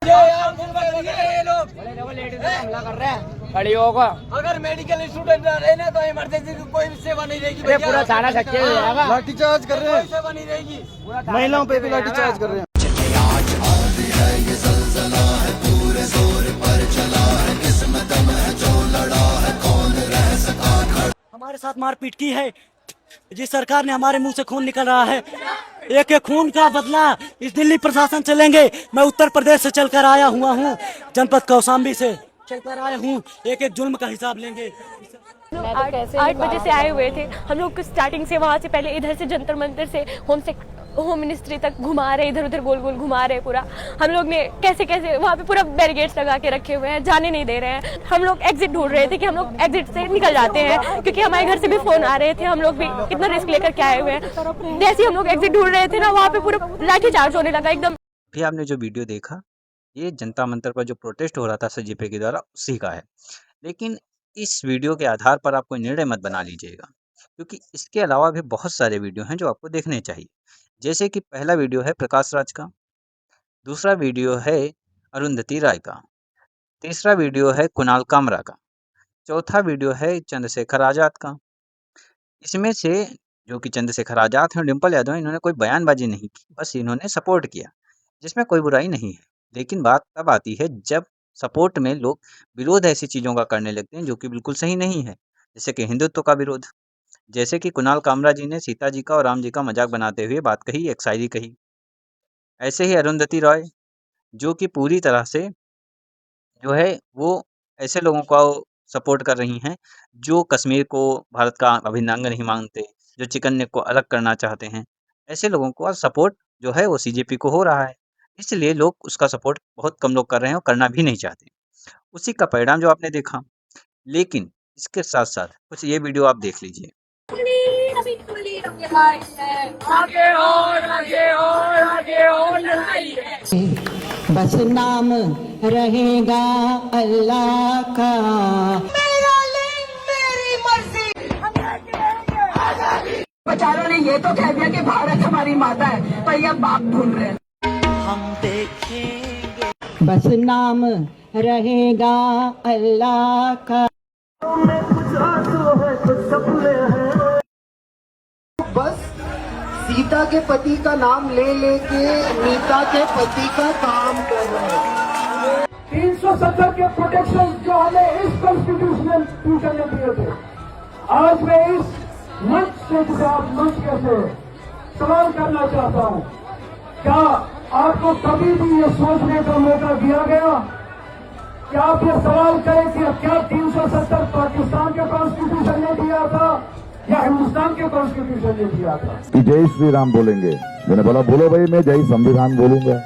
ये लोग हमला कर रहे हैं खड़ियों को। अगर मेडिकल स्टूडेंट रहे ना तो इमरजेंसी की कोई सेवा नहीं रहेगी। पूरा थाना सक्रिय हो जाएगा। लाठी चार्ज कर रहे हैं, सेवा नहीं रहेगी। महिलाओं पे भी लाठी चार्ज कर रहे हैं। हमारे साथ मारपीट की है। जिस सरकार ने हमारे मुंह से खून निकल रहा है, एक एक खून का बदला इस दिल्ली प्रशासन चलेंगे। मैं उत्तर प्रदेश से चलकर आया हुआ हूँ, जनपद कौशाम्बी से चलकर आया हूँ। एक एक जुल्म का हिसाब लेंगे। 8 बजे से आए हुए थे हम लोग। स्टार्टिंग से वहाँ से पहले इधर से जंतर मंतर से होम मिनिस्ट्री तक घुमा रहे, इधर उधर गोल गोल घुमा रहे पूरा। हम लोग ने कैसे कैसे वहाँ पे पूरा बैरिकेड्स लगा के रखे हुए हैं, जाने नहीं दे रहे हैं। हम लोग एग्जिट ढूंढ रहे थे कि हम लोग एग्जिट से निकल जाते हैं, क्योंकि हमारे घर से भी फोन आ रहे थे। हम लोग भी कितना रिस्क लेकर के आए हुए हैं। जैसे ही हम लोग एग्जिट ढूंढ रहे थे ना, वहाँ पे पूरा लाठीचार्ज होने लगा एकदम। भी आपने जो वीडियो देखा, ये जनता मंतर पर जो प्रोटेस्ट हो रहा था सीजेपी के द्वारा, उसी का है। लेकिन इस वीडियो के आधार पर आप कोई निर्णय मत बना लीजिएगा, क्योंकि इसके अलावा भी बहुत सारे वीडियो हैं जो आपको देखने चाहिए। जैसे कि पहला वीडियो है प्रकाश राज का, दूसरा वीडियो है अरुंधति राय का, तीसरा वीडियो है कुणाल कामरा का, चौथा वीडियो है चंद्रशेखर आज़ाद का। इसमें से जो कि चंद्रशेखर आज़ाद हैं, डिम्पल यादव, इन्होंने कोई बयानबाजी नहीं की, बस इन्होंने सपोर्ट किया, जिसमें कोई बुराई नहीं है। लेकिन बात तब आती है जब सपोर्ट में लोग विरोध ऐसी चीज़ों का करने लगते हैं जो कि बिल्कुल सही नहीं है, जैसे कि हिंदुत्व का विरोध। जैसे कि कुणाल कामरा जी ने सीता जी का और राम जी का मजाक बनाते हुए बात कही, एक शायरी कही। ऐसे ही अरुंधति रॉय, जो कि पूरी तरह से जो है वो ऐसे लोगों को सपोर्ट कर रही हैं जो कश्मीर को भारत का अभिन्न अंग नहीं मानते, जो चिकन नेक को अलग करना चाहते हैं। ऐसे लोगों को सपोर्ट जो है वो सीजेपी को हो रहा है, इसलिए लोग उसका सपोर्ट बहुत कम लोग कर रहे हैं और करना भी नहीं चाहते। उसी का परिणाम जो आपने देखा। लेकिन इसके साथ-साथ कुछ ये वीडियो आप देख लीजिए। बस नाम रहेगा अल्लाह का। बेचारों ने ये तो कह दिया कि भारत हमारी माता है, पर ये बाप ढूंढ रहे हैं। हम देखेंगे, बस नाम रहेगा अल्लाह का। बस सीता के पति का नाम ले लेके नीता के पति का काम कर रहे हैं। 370 के प्रोटेक्शन जो हमें इस कॉन्स्टिट्यूशन ने दिए थे, आज मैं इस मंच से सवाल करना चाहता हूं, क्या आपको कभी भी ये सोचने का मौका दिया गया कि आप ये सवाल करें कि क्या 370 पाकिस्तान के कॉन्स्टिट्यूशन ने दिया था या हिंदुस्तान के कॉन्स्टिट्यूशन ने दिया था? जय श्री राम बोलेंगे। मैंने बोला बोलो भाई, मैं जय संविधान बोलूंगा,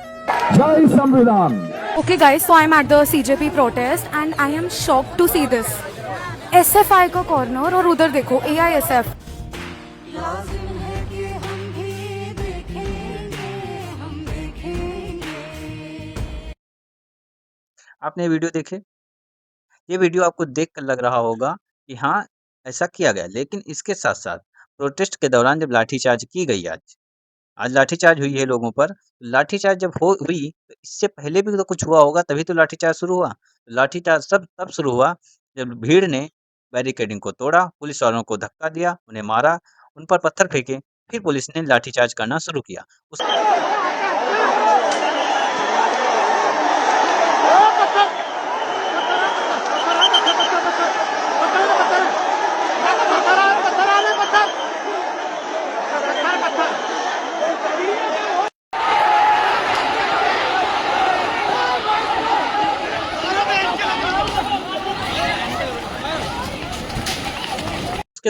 जय संविधान। Okay guys, so I'm at the CJP protest and I am shocked to see this. SFI का कॉर्नर और उधर देखो AISF। आपने वीडियो देखे? ये वीडियो आपको देखकर लग रहा होगा कि हाँ, ऐसा किया गया। लेकिन इसके साथ-साथ प्रोटेस्ट के दौरान जब लाठीचार्ज की गई आज लाठीचार्ज हुई है लोगों पर। लाठीचार्ज जब हुई तो इससे पहले भी तो कुछ हुआ होगा, तभी तो लाठीचार्ज शुरू हुआ। लाठीचार्ज सब तब शुरू हुआ जब भीड़ ने बैरिकेडिंग को तोड़ा, पुलिस वालों को धक्का दिया, उन्हें मारा, उन पर पत्थर फेंके, फिर पुलिस ने लाठीचार्ज करना शुरू किया। उसके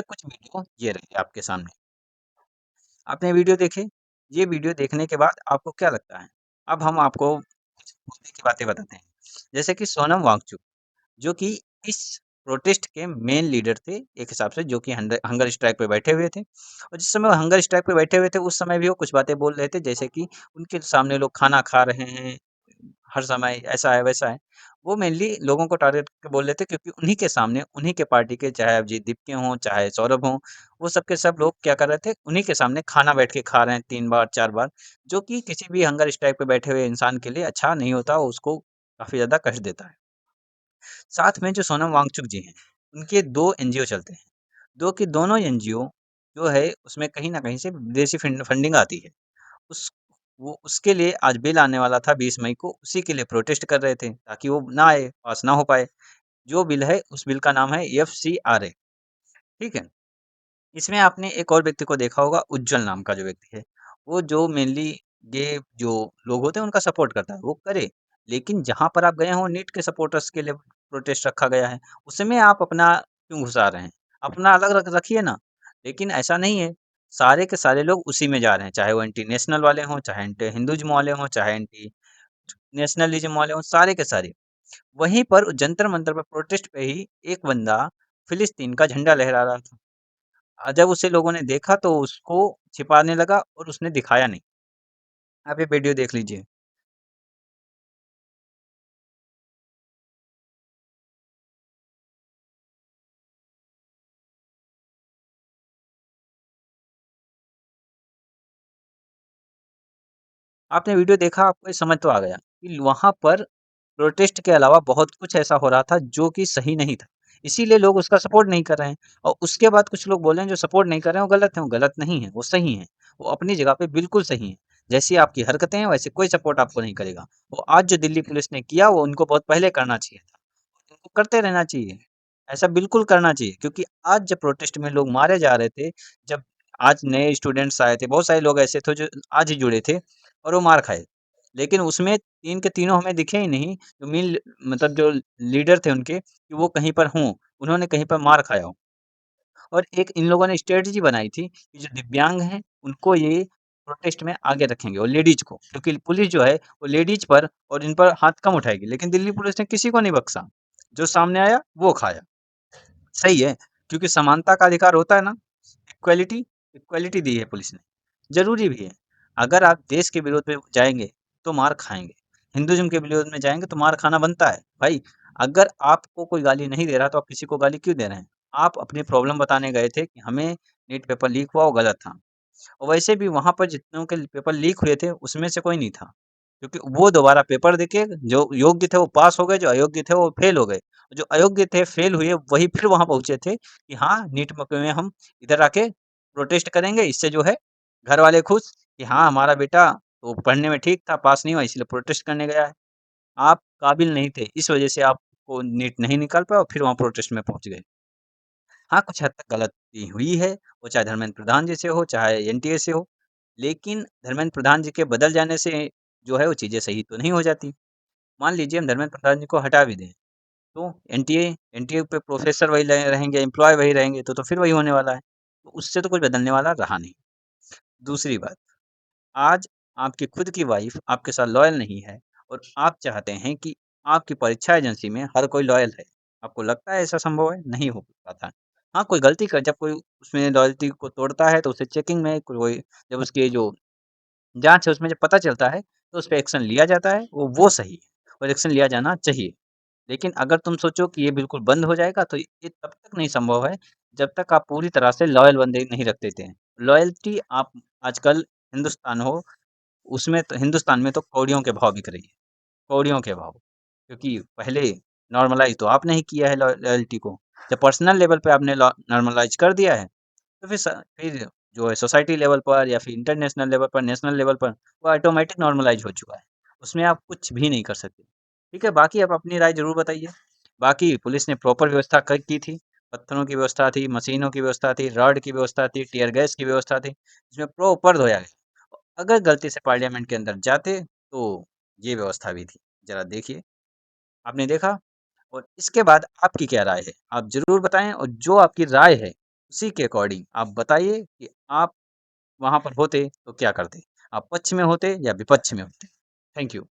कुछ वीडियो ये रहे आपके सामने। आपने वीडियो देखे? ये वीडियो देखने के बाद आपको क्या लगता है? अब हम आपको कुछ मुद्दे की बातें बताते हैं। जैसे कि सोनम वांगचुक, जो कि इस प्रोटेस्ट के मेन लीडर थे एक हिसाब से, जो कि हंगर स्ट्राइक पे बैठे हुए थे। और जिस समय वो हंगर स्ट्राइक पे बैठे हुए थे, उस समय भी वो कुछ बातें बोल रहे थे, जैसे कि उनके सामने लोग खाना खा रहे हैं, हर समय ऐसा है वैसा है, वो मेनली लोगों को टारगेट करके बोल रहे थे, क्योंकि उन्हीं के सामने उन्हीं के पार्टी के, चाहे अभिजीत दीप्के हों चाहे सौरभ हों, वो सब के सब लोग क्या कर रहे थे, उन्हीं के सामने खाना बैठ के खा रहे हैं 3 बार 4 बार, जो कि किसी भी हंगर स्ट्राइक पे बैठे हुए इंसान के लिए अच्छा नहीं होता, उसको काफ़ी ज़्यादा कष्ट देता है। साथ में जो सोनम वांगचुक जी हैं, उनके 2 एनजीओ चलते हैं। 2 की दोनों एनजीओ जो है उसमें कहीं न कहीं से विदेशी फंडिंग आती है। उस वो उसके लिए आज बिल आने वाला था 20 मई को, उसी के लिए प्रोटेस्ट कर रहे थे ताकि वो ना आए, पास ना हो पाए। जो बिल है उस बिल का नाम है एफसीआरए, ठीक है? इसमें आपने एक और व्यक्ति को देखा होगा, उज्ज्वल नाम का जो व्यक्ति है, वो जो मेनली ये जो लोग होते हैं उनका सपोर्ट करता है, वो करे। लेकिन जहाँ पर आप गए हो नीट के सपोर्टर्स के लिए प्रोटेस्ट रखा गया है, उसमें आप अपना क्यों घुसा रहे हैं? अपना अलग रखिए ना। लेकिन ऐसा नहीं है, सारे के सारे लोग उसी में जा रहे हैं, चाहे वो एंटी नेशनल वाले हों, चाहे एंटी हिंदुइज़्म वाले हों, चाहे एंटी नेशनलिज़्म वाले हों, सारे के सारे। वहीं पर जंतर मंतर पर प्रोटेस्ट पे ही एक बंदा फ़िलिस्तीन का झंडा लहरा रहा था। जब उसे लोगों ने देखा तो उसको छिपाने लगा और उसने दिखाया नहीं। आप ये वीडियो देख लीजिए। आपने वीडियो देखा, आपको ये समझ तो आ गया कि वहाँ पर प्रोटेस्ट के अलावा बहुत कुछ ऐसा हो रहा था जो कि सही नहीं था। इसीलिए लोग उसका सपोर्ट नहीं कर रहे हैं, और उसके बाद कुछ लोग बोल रहे हैं जो सपोर्ट नहीं कर रहे हैं वो गलत हैं, वो गलत नहीं है, वो सही हैं। वो अपनी जगह पे बिल्कुल सही हैं। जैसी आपकी हरकतें हैं वैसे कोई सपोर्ट आपको नहीं करेगा। वो आज जो दिल्ली पुलिस ने किया वो उनको बहुत पहले करना चाहिए था। उनको करते रहना चाहिए। ऐसा बिल्कुल करना चाहिए, क्योंकि आज जब प्रोटेस्ट में लोग मारे जा रहे थे, जब आज नए स्टूडेंट्स आए थे, बहुत सारे लोग ऐसे थे जो आज ही जुड़े थे और वो मार खाए। लेकिन उसमें 3 के तीनों हमें दिखे ही नहीं, जो मेन मतलब जो लीडर थे उनके, कि वो कहीं पर हों, उन्होंने कहीं पर मार खाया हो। और एक इन लोगों ने स्ट्रैटेजी बनाई थी कि जो दिव्यांग हैं, उनको ये प्रोटेस्ट में आगे रखेंगे, और लेडीज़ को, क्योंकि पुलिस जो है वो लेडीज़ पर और इन पर हाथ कम उठाएगी। लेकिन दिल्ली पुलिस ने किसी को नहीं बख्शा, जो सामने आया वो खाया। सही है, क्योंकि समानता का अधिकार होता है ना, इक्वालिटी, इक्वालिटी दी है पुलिस ने, ज़रूरी भी है। अगर आप देश के विरोध में जाएँगे, तो मार खाएँगे। हिंदुइज़्म के विरोध में जाएँगे तो मार खाना बनता है। भाई, अगर आपको कोई गाली नहीं दे रहा तो आप किसी को गाली क्यों दे रहे हैं? आप अपनी प्रॉब्लम बताने गए थे कि हमें नीट पेपर लीक हुआ वो गलत था। और वैसे भी वहाँ पर जितनों के पेपर लीक हुए थे उसमें से कोई नहीं था। क्योंकि वो दोबारा पेपर देके जो योग्य थे वो पास हो गए, जो अयोग्य थे वो फेल हो गए। जो अयोग्य थे, फेल हुए, वही फिर वहाँ पहुँचे थे कि हाँ, नीट में हम इधर आके प्रोटेस्ट करेंगे, इससे जो है घर वाले खुश कि हाँ, हमारा बेटा तो पढ़ने में ठीक था, पास नहीं हुआ इसलिए प्रोटेस्ट करने गया है। आप काबिल नहीं थे, इस वजह से आपको नीट नहीं निकाल पाए और फिर वहाँ प्रोटेस्ट में पहुँच गए। हाँ, कुछ हद तक गलती हुई है, वो चाहे धर्मेंद्र प्रधान जी से हो, चाहे एनटीए से हो, लेकिन धर्मेंद्र प्रधान जी के बदल जाने से जो है वो चीज़ें सही तो नहीं हो जाती। मान लीजिए हम धर्मेंद्र प्रधान जी को हटा भी दें, तो एनटीए पे प्रोफ़ेसर वही रहेंगे, एम्प्लॉयी वही रहेंगे, तो फिर वही होने वाला है। तो उससे तो कुछ बदलने वाला रहा नहीं। दूसरी बात, आज आपकी खुद की वाइफ़ आपके साथ लॉयल नहीं है और आप चाहते हैं कि आपकी परीक्षा एजेंसी में हर कोई लॉयल है। आपको लगता है ऐसा संभव है? नहीं हो पाता। हाँ, कोई गलती कर जब कोई उसमें लॉयल्टी को तोड़ता है तो उसे चेकिंग में कोई जब उसकी जो जाँच है उसमें जब पता चलता है तो उस पे एक्शन लिया जाता है, वो सही है और एक्शन लिया जाना चाहिए। लेकिन अगर तुम सोचो कि ये बिल्कुल बंद हो जाएगा तो ये तब तक नहीं संभव है, जब तक आप पूरी तरह से लॉयल बंदे नहीं रख देते हैं। लॉयल्टी आप आजकल हिंदुस्तान हो, उसमें तो हिंदुस्तान में तो कौड़ियों के भाव बिक रही है, कौड़ियों के भाव। क्योंकि पहले नॉर्मलाइज़ तो आपने ही किया है लॉयल्टी को, जब पर्सनल लेवल पे आपने नॉर्मलाइज़ कर दिया है, तो फिर जो है सोसाइटी लेवल पर या फिर इंटरनेशनल लेवल पर, नेशनल लेवल पर वो ऑटोमैटिक नॉर्मलाइज़ हो चुका है। उसमें आप कुछ भी नहीं कर सकते। ठीक है, बाकी आप अपनी राय ज़रूर बताइए। बाकी पुलिस ने प्रॉपर व्यवस्था की थी, पत्थरों की व्यवस्था थी, मशीनों की व्यवस्था थी, रॉड की व्यवस्था थी, टियर गैस की व्यवस्था थी, जिसमें प्रॉपर धोया गया। अगर गलती से पार्लियामेंट के अंदर जाते, तो ये व्यवस्था भी थी। ज़रा देखिए, आपने देखा? और इसके बाद आपकी क्या राय है? आप ज़रूर बताएँ और जो आपकी राय है, उसी के अकॉर्डिंग आप बताइए कि आप वहाँ पर होते तो क्या करते? आप पक्ष में होते या विपक्ष में होते? Thank you.